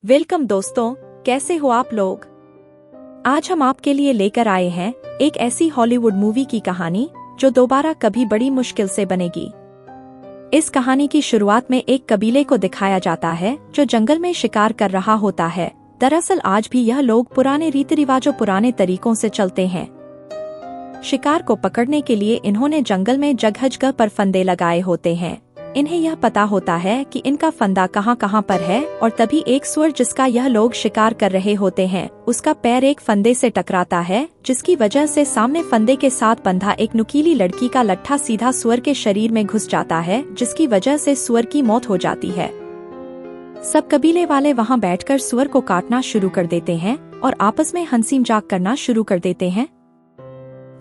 Welcome दोस्तों, कैसे हो आप लोग। आज हम आपके लिए लेकर आए हैं एक ऐसी हॉलीवुड मूवी की कहानी जो दोबारा कभी बड़ी मुश्किल से बनेगी। इस कहानी की शुरुआत में एक कबीले को दिखाया जाता है जो जंगल में शिकार कर रहा होता है। दरअसल आज भी यह लोग पुराने रीति रिवाजों पुराने तरीकों से चलते हैं। शिकार को पकड़ने के लिए इन्होंने जंगल में जगह जगह पर फंदे लगाए होते हैं। इन्हें यह पता होता है कि इनका फंदा कहाँ पर है और तभी एक सुअर जिसका यह लोग शिकार कर रहे होते हैं उसका पैर एक फंदे से टकराता है, जिसकी वजह से सामने फंदे के साथ बंधा एक नुकीली लड़की का लट्ठा सीधा सुअर के शरीर में घुस जाता है, जिसकी वजह से सुअर की मौत हो जाती है। सब कबीले वाले वहाँ बैठकर सुअर को काटना शुरू कर देते हैं और आपस में हंसी मजाक करना शुरू कर देते हैं।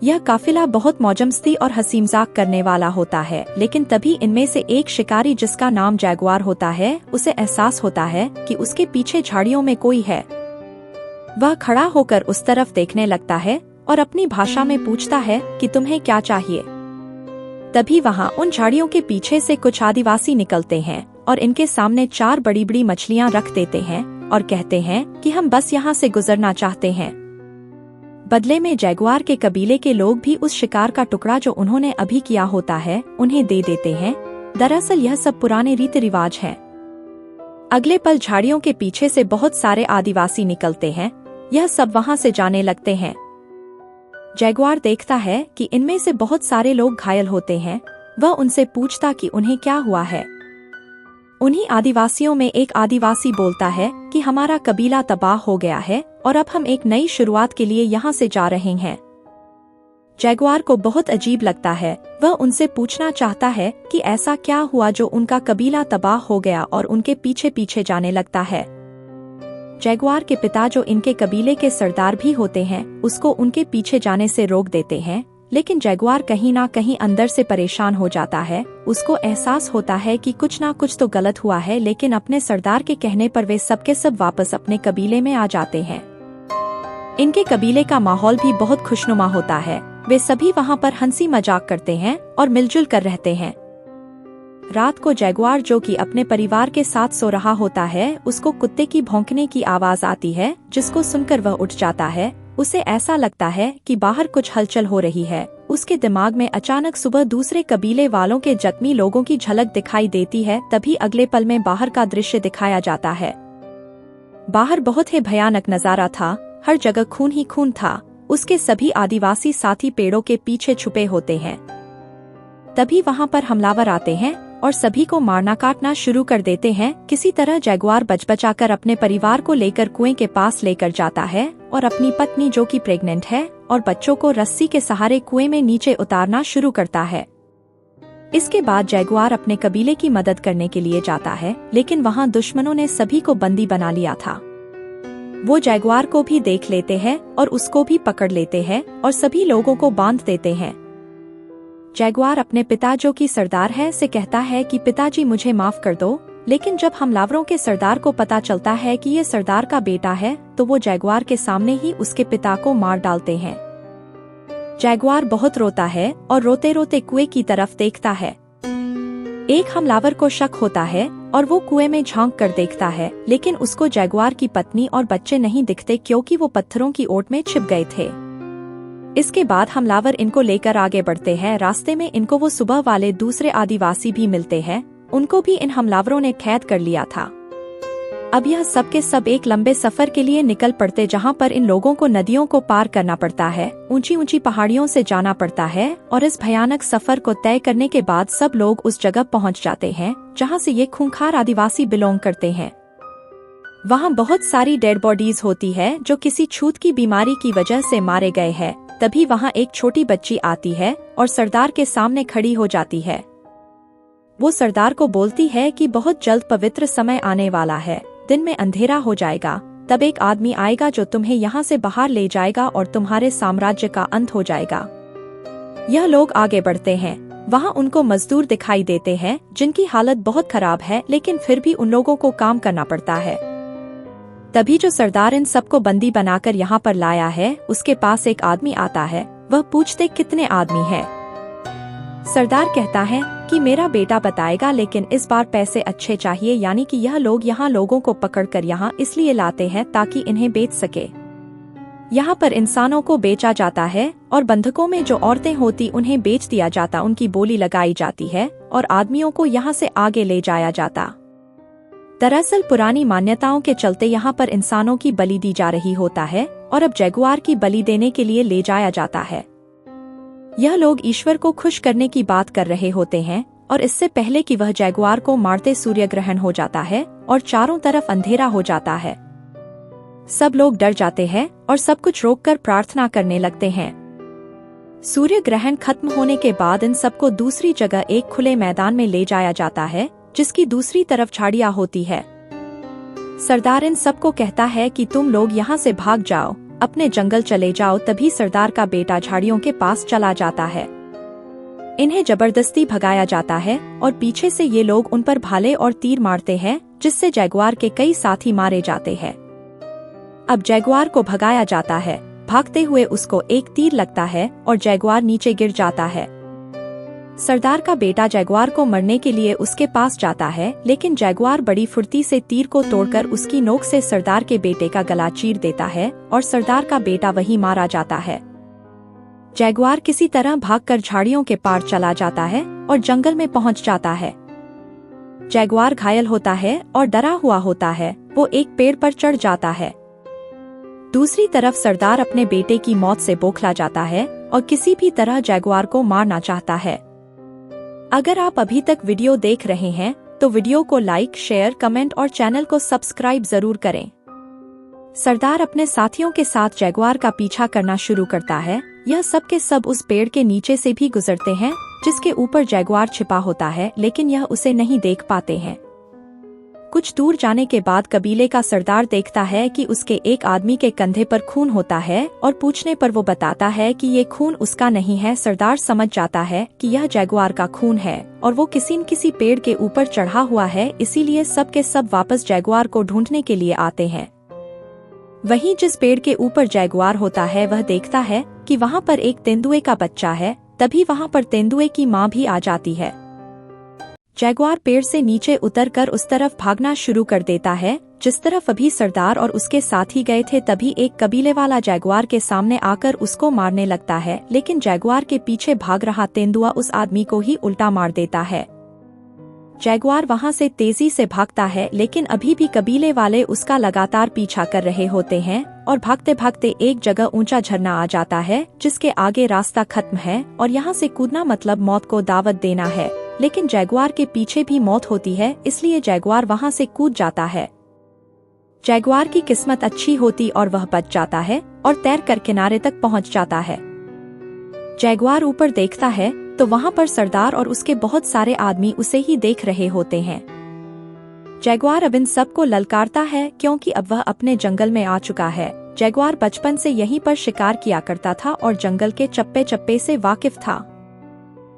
यह काफिला बहुत मौजमस्ती और हंसी मजाक करने वाला होता है, लेकिन तभी इनमें से एक शिकारी जिसका नाम जैगुआर होता है उसे एहसास होता है कि उसके पीछे झाड़ियों में कोई है। वह खड़ा होकर उस तरफ देखने लगता है और अपनी भाषा में पूछता है कि तुम्हें क्या चाहिए। तभी वहाँ उन झाड़ियों के पीछे से कुछ आदिवासी निकलते हैं और इनके सामने 4 बड़ी बड़ी मछलियाँ रख देते हैं और कहते हैं कि हम बस यहाँ से गुजरना चाहते हैं। बदले में जैगुआर के कबीले के लोग भी उस शिकार का टुकड़ा जो उन्होंने अभी किया होता है उन्हें दे देते हैं। दरअसल यह सब पुराने रीति रिवाज हैं। अगले पल झाड़ियों के पीछे से बहुत सारे आदिवासी निकलते हैं। यह सब वहां से जाने लगते हैं। जैगुआर देखता है कि इनमें से बहुत सारे लोग घायल होते हैं। वह उनसे पूछता कि उन्हें क्या हुआ है। उन्हीं आदिवासियों में एक आदिवासी बोलता है कि हमारा कबीला तबाह हो गया है और अब हम एक नई शुरुआत के लिए यहाँ से जा रहे हैं। जैगुआर को बहुत अजीब लगता है। वह उनसे पूछना चाहता है कि ऐसा क्या हुआ जो उनका कबीला तबाह हो गया और उनके पीछे पीछे जाने लगता है। जैगुआर के पिता जो इनके कबीले के सरदार भी होते हैं उसको उनके पीछे जाने से रोक देते हैं, लेकिन जैगुआर कहीं ना कहीं अंदर से परेशान हो जाता है। उसको एहसास होता है कि कुछ ना कुछ तो गलत हुआ है, लेकिन अपने सरदार के कहने पर वे सबके सब वापस अपने कबीले में आ जाते हैं। इनके कबीले का माहौल भी बहुत खुशनुमा होता है। वे सभी वहाँ पर हंसी मजाक करते हैं और मिलजुल कर रहते हैं। रात को जैगुआर जो कि अपने परिवार के साथ सो रहा होता है उसको कुत्ते की भौंकने की आवाज आती है, जिसको सुनकर वह उठ जाता है। उसे ऐसा लगता है कि बाहर कुछ हलचल हो रही है। उसके दिमाग में अचानक सुबह दूसरे कबीले वालों के जख्मी लोगों की झलक दिखाई देती है। तभी अगले पल में बाहर का दृश्य दिखाया जाता है। बाहर बहुत ही भयानक नजारा था। हर जगह खून ही खून था। उसके सभी आदिवासी साथी पेड़ों के पीछे छुपे होते हैं। तभी वहां पर हमलावर आते हैं और सभी को मारना काटना शुरू कर देते हैं। किसी तरह जैगुआर बचाकर अपने परिवार को लेकर कुएं के पास लेकर जाता है और अपनी पत्नी जो कि प्रेग्नेंट है और बच्चों को रस्सी के सहारे कुएं में नीचे उतारना शुरू करता है। इसके बाद जैगुआर अपने कबीले की मदद करने के लिए जाता है, लेकिन वहां दुश्मनों ने सभी को बंदी बना लिया था। वो जैगुआर को भी देख लेते हैं और उसको भी पकड़ लेते हैं और सभी लोगों को बांध देते हैं। जैगुआर अपने पिता जो कि सरदार है से कहता है कि पिताजी मुझे माफ कर दो, लेकिन जब हमलावरों के सरदार को पता चलता है कि ये सरदार का बेटा है तो वो जैगुआर के सामने ही उसके पिता को मार डालते हैं। जैगुआर बहुत रोता है और रोते रोते कुएं की तरफ देखता है। एक हमलावर को शक होता है और वो कुएं में झांक कर देखता है, लेकिन उसको जैगुआर की पत्नी और बच्चे नहीं दिखते क्योंकि वो पत्थरों की ओट में छिप गए थे। इसके बाद हमलावर इनको लेकर आगे बढ़ते हैं। रास्ते में इनको वो सुबह वाले दूसरे आदिवासी भी मिलते हैं। उनको भी इन हमलावरों ने कैद कर लिया था। अब यह सब के सब एक लंबे सफर के लिए निकल पड़ते, जहां पर इन लोगों को नदियों को पार करना पड़ता है, ऊंची ऊंची पहाड़ियों से जाना पड़ता है और इस भयानक सफर को तय करने के बाद सब लोग उस जगह पहुंच जाते हैं जहां से ये खूंखार आदिवासी बिलोंग करते हैं। वहां बहुत सारी डेड बॉडीज होती है जो किसी छूत की बीमारी की वजह से मारे गए हैं। तभी वहां एक छोटी बच्ची आती है और सरदार के सामने खड़ी हो जाती है। वो सरदार को बोलती है कि बहुत जल्द पवित्र समय आने वाला है, दिन में अंधेरा हो जाएगा, तब एक आदमी आएगा जो तुम्हें यहाँ से बाहर ले जाएगा और तुम्हारे साम्राज्य का अंत हो जाएगा। यह लोग आगे बढ़ते हैं। वहाँ उनको मजदूर दिखाई देते हैं जिनकी हालत बहुत खराब है, लेकिन फिर भी उन लोगों को काम करना पड़ता है। तभी जो सरदार इन सबको बंदी बनाकर यहाँ पर लाया है उसके पास एक आदमी आता है। वह पूछते कितने आदमी हैं। सरदार कहता है कि मेरा बेटा बताएगा, लेकिन इस बार पैसे अच्छे चाहिए, यानी कि यह लोग यहाँ लोगों को पकड़कर यहाँ इसलिए लाते हैं ताकि इन्हें बेच सके। यहाँ पर इंसानों को बेचा जाता है और बंधकों में जो औरतें होती उन्हें बेच दिया जाता, उनकी बोली लगाई जाती है और आदमियों को यहाँ से आगे ले जाया जाता। दरअसल पुरानी मान्यताओं के चलते यहाँ पर इंसानों की बलि दी जा रही होता है और अब जैगुआर की बलि देने के लिए ले जाया जाता है। यह लोग ईश्वर को खुश करने की बात कर रहे होते हैं और इससे पहले कि वह जैगुआर को मारते सूर्य ग्रहण हो जाता है और चारों तरफ अंधेरा हो जाता है। सब लोग डर जाते हैं और सब कुछ रोककर प्रार्थना करने लगते हैं। सूर्य ग्रहण खत्म होने के बाद इन सबको दूसरी जगह एक खुले मैदान में ले जाया जाता है, जिसकी दूसरी तरफ झाड़ियां होती है। सरदार इन सबको कहता है कि तुम लोग यहाँ से भाग जाओ, अपने जंगल चले जाओ। तभी सरदार का बेटा झाड़ियों के पास चला जाता है। इन्हें जबरदस्ती भगाया जाता है और पीछे से ये लोग उन पर भाले और तीर मारते हैं, जिससे जैगुआर के कई साथी मारे जाते हैं। अब जैगुआर को भगाया जाता है। भागते हुए उसको एक तीर लगता है और जैगुआर नीचे गिर जाता है। सरदार का बेटा जैगुआर को मरने के लिए उसके पास जाता है, लेकिन जैगुआर बड़ी फुर्ती से तीर को तोड़कर उसकी नोक से सरदार के बेटे का गला चीर देता है और सरदार का बेटा वहीं मारा जाता है। जैगुआर किसी तरह भागकर झाड़ियों के पार चला जाता है और जंगल में पहुंच जाता है। जैगुआर घायल होता है और डरा हुआ होता है। वो एक पेड़ पर चढ़ जाता है। दूसरी तरफ सरदार अपने बेटे की मौत से बौखला जाता है और किसी भी तरह जैगुआर को मारना चाहता है। अगर आप अभी तक वीडियो देख रहे हैं तो वीडियो को लाइक, शेयर, कमेंट और चैनल को सब्सक्राइब जरूर करें। सरदार अपने साथियों के साथ जैगुआर का पीछा करना शुरू करता है। यह सब के सब उस पेड़ के नीचे से भी गुजरते हैं जिसके ऊपर जैगुआर छिपा होता है, लेकिन यह उसे नहीं देख पाते हैं। कुछ दूर जाने के बाद कबीले का सरदार देखता है कि उसके एक आदमी के कंधे पर खून होता है और पूछने पर वो बताता है कि ये खून उसका नहीं है। सरदार समझ जाता है कि यह जैगुआर का खून है और वो किसी न किसी पेड़ के ऊपर चढ़ा हुआ है, इसीलिए सब के सब वापस जैगुआर को ढूंढने के लिए आते हैं। वहीं जिस पेड़ के ऊपर जैगुआर होता है वह देखता है कि वहाँ पर एक तेंदुए का बच्चा है। तभी वहाँ पर तेंदुए की माँ भी आ जाती है। जैगुआर पेड़ से नीचे उतरकर उस तरफ भागना शुरू कर देता है जिस तरफ अभी सरदार और उसके साथी गए थे। तभी एक कबीले वाला जैगुआर के सामने आकर उसको मारने लगता है, लेकिन जैगुआर के पीछे भाग रहा तेंदुआ उस आदमी को ही उल्टा मार देता है। जैगुआर वहां से तेजी से भागता है, लेकिन अभी भी कबीले वाले उसका लगातार पीछा कर रहे होते हैं और भागते भागते एक जगह ऊंचा झरना आ जाता है जिसके आगे रास्ता खत्म है और यहाँ से कूदना मतलब मौत को दावत देना है। लेकिन जैगुआर के पीछे भी मौत होती है, इसलिए जैगुआर वहां से कूद जाता है। जैगुआर की किस्मत अच्छी होती और वह बच जाता है और तैरकर किनारे तक पहुंच जाता है। जैगुआर ऊपर देखता है तो वहां पर सरदार और उसके बहुत सारे आदमी उसे ही देख रहे होते हैं। जैगुआर अब इन सबको ललकारता है क्योंकि अब वह अपने जंगल में आ चुका है। जैगुआर बचपन से यहीं पर शिकार किया करता था और जंगल के चप्पे चप्पे से वाकिफ था।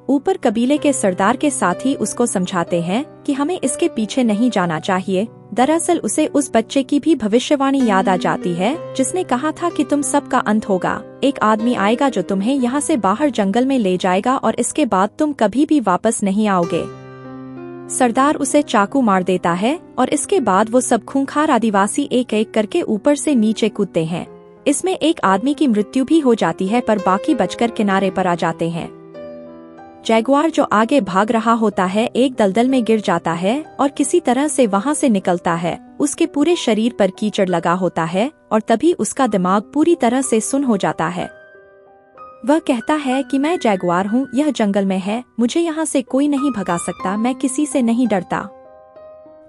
ऊपर कबीले के सरदार के साथी उसको समझाते हैं कि हमें इसके पीछे नहीं जाना चाहिए। दरअसल उसे उस बच्चे की भी भविष्यवाणी याद आ जाती है जिसने कहा था कि तुम सबका अंत होगा। एक आदमी आएगा जो तुम्हें यहाँ से बाहर जंगल में ले जाएगा और इसके बाद तुम कभी भी वापस नहीं आओगे। सरदार उसे चाकू मार देता है और इसके बाद वो सब खूंखार आदिवासी एक एक करके ऊपर से नीचे कूदते हैं। इसमें एक आदमी की मृत्यु भी हो जाती है पर बाकी बचकर किनारे पर आ जाते हैं। जैगुआर जो आगे भाग रहा होता है एक दलदल में गिर जाता है और किसी तरह से वहां से निकलता है। उसके पूरे शरीर पर कीचड़ लगा होता है और तभी उसका दिमाग पूरी तरह से सुन्न हो जाता है। वह कहता है कि मैं जैगुआर हूँ, यह जंगल में है, मुझे यहाँ से कोई नहीं भगा सकता, मैं किसी से नहीं डरता।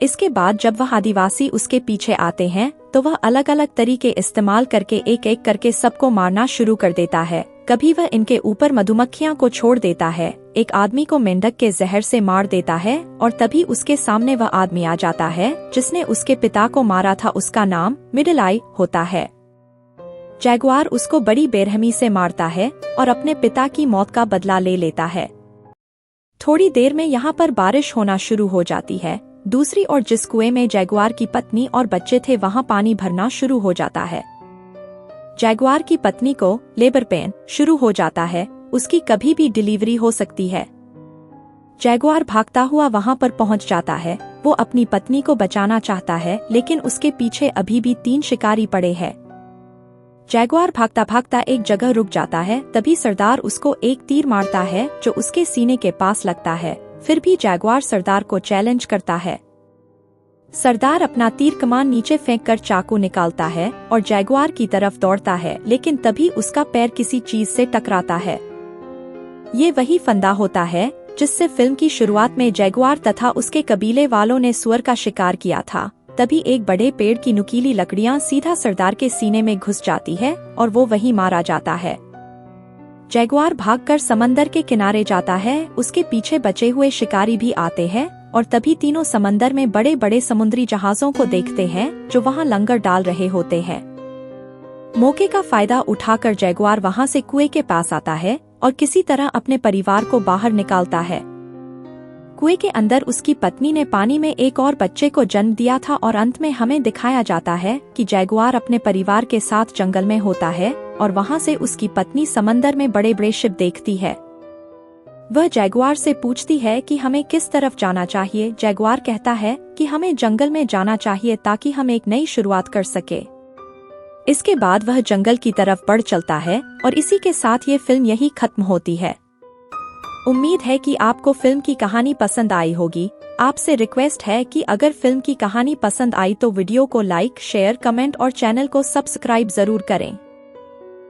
इसके बाद जब वह आदिवासी उसके पीछे आते हैं तो वह अलग अलग तरीके इस्तेमाल करके एक एक करके सबको मारना शुरू कर देता है। कभी वह इनके ऊपर मधुमक्खियां को छोड़ देता है, एक आदमी को मेंढक के जहर से मार देता है और तभी उसके सामने वह आदमी आ जाता है जिसने उसके पिता को मारा था। उसका नाम मिडिल आई होता है। जैगुआर उसको बड़ी बेरहमी से मारता है और अपने पिता की मौत का बदला ले लेता है। थोड़ी देर में यहाँ पर बारिश होना शुरू हो जाती है। दूसरी ओर जिस कुएं में जैगुआर की पत्नी और बच्चे थे वहां पानी भरना शुरू हो जाता है। जैगुआर की पत्नी को लेबर पेन शुरू हो जाता है, उसकी कभी भी डिलीवरी हो सकती है। जैगुआर भागता हुआ वहां पर पहुंच जाता है। वो अपनी पत्नी को बचाना चाहता है, लेकिन उसके पीछे अभी भी 3 शिकारी पड़े हैं। जैगुआर भागता भागता एक जगह रुक जाता है। तभी सरदार उसको एक तीर मारता है जो उसके सीने के पास लगता है। फिर भी जैगुआर सरदार को चैलेंज करता है। सरदार अपना तीर कमान नीचे फेंककर चाकू निकालता है और जैगुआर की तरफ दौड़ता है, लेकिन तभी उसका पैर किसी चीज से टकराता है। ये वही फंदा होता है जिससे फिल्म की शुरुआत में जैगुआर तथा उसके कबीले वालों ने सुअर का शिकार किया था। तभी एक बड़े पेड़ की नुकीली लकड़ियां सीधा सरदार के सीने में घुस जाती है और वो वहीं मारा जाता है। जैगुआर भागकर समंदर के किनारे जाता है। उसके पीछे बचे हुए शिकारी भी आते हैं और तभी तीनों समंदर में बड़े बड़े समुद्री जहाजों को देखते हैं जो वहां लंगर डाल रहे होते हैं। मौके का फायदा उठाकर जैगुआर वहां से कुएं के पास आता है और किसी तरह अपने परिवार को बाहर निकालता है। कुएं के अंदर उसकी पत्नी ने पानी में एक और बच्चे को जन्म दिया था और अंत में हमें दिखाया जाता है कि जैगुआर अपने परिवार के साथ जंगल में होता है और वहां से उसकी पत्नी समंदर में बड़े बड़े शिप देखती है। वह जैगुआर से पूछती है कि हमें किस तरफ जाना चाहिए। जैगुआर कहता है कि हमें जंगल में जाना चाहिए ताकि हम एक नई शुरुआत कर सके। इसके बाद वह जंगल की तरफ बढ़ चलता है और इसी के साथ ये फिल्म यही खत्म होती है। उम्मीद है कि आपको फिल्म की कहानी पसंद आई होगी। आपसे रिक्वेस्ट है कि अगर फिल्म की कहानी पसंद आई तो वीडियो को लाइक, शेयर, कमेंट और चैनल को सब्सक्राइब जरूर करें।